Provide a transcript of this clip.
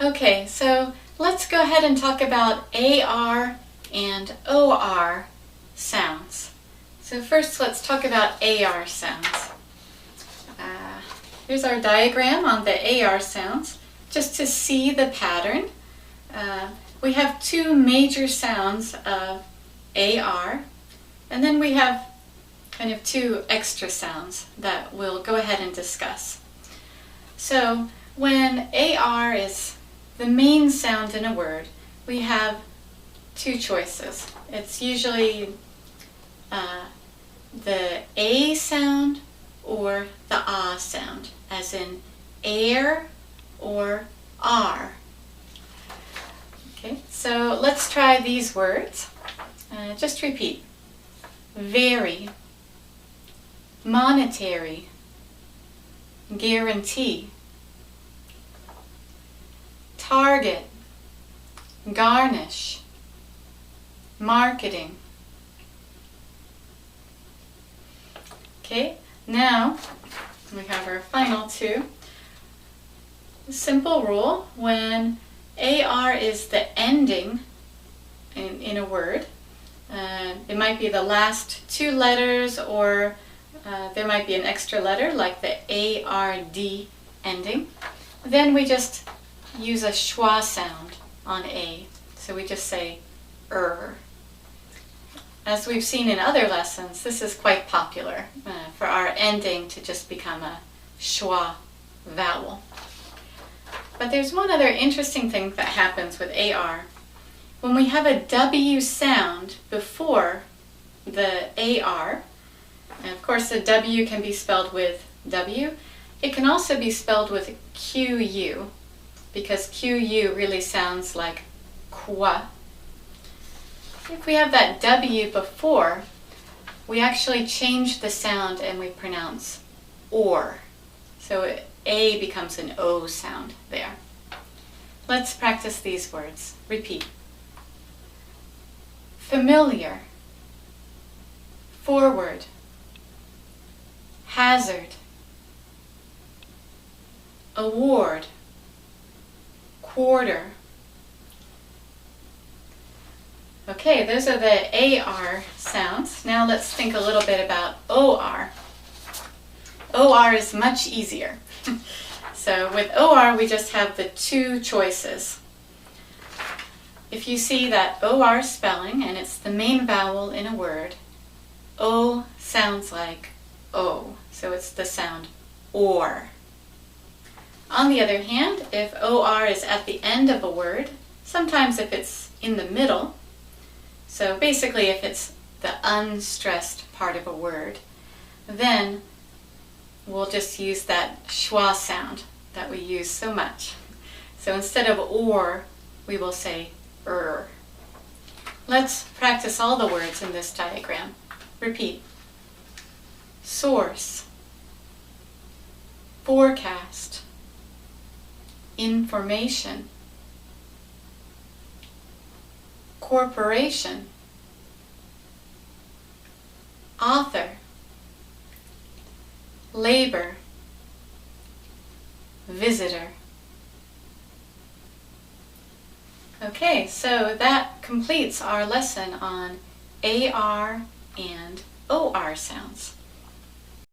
Okay, so let's go ahead and talk about AR and OR sounds. So first let's talk about AR sounds. Here's our diagram on the AR sounds. Just to see the pattern, we have two major sounds of AR, and then we have kind of two extra sounds that we'll go ahead and discuss. So when AR is the main sound in a word, we have two choices. It's usually the A sound or the ah sound, as in air or R. Okay, so let's try these words. Just repeat. Very, monetary, guarantee, target, garnish, marketing. Okay, now we have our final two. Simple rule: when AR is the ending in a word, it might be the last two letters, or there might be an extra letter like the ARD ending. Then we just use a schwa sound on A. So we just say As we've seen in other lessons, this is quite popular for our ending to just become a schwa vowel. But there's one other interesting thing that happens with AR. When we have a W sound before the AR, and of course the W can be spelled with W, it can also be spelled with QU, because QU really sounds like qua. If we have that W before, we actually change the sound and we pronounce or. So A becomes an O sound there. Let's practice these words. Repeat. Familiar, forward, hazard, award, quarter. Okay, those are the AR sounds. Now let's think a little bit about OR. OR is much easier. So with OR, we just have the two choices. If you see that OR spelling, and it's the main vowel in a word, O sounds like O, so it's the sound OR. On the other hand, if OR is at the end of a word, sometimes if it's in the middle, so basically if it's the unstressed part of a word, then we'll just use that schwa sound that we use so much. So instead of or, we will say Let's practice all the words in this diagram. Repeat. Source, forecast, information, corporation, author, labor, visitor. Okay, so that completes our lesson on AR and OR sounds.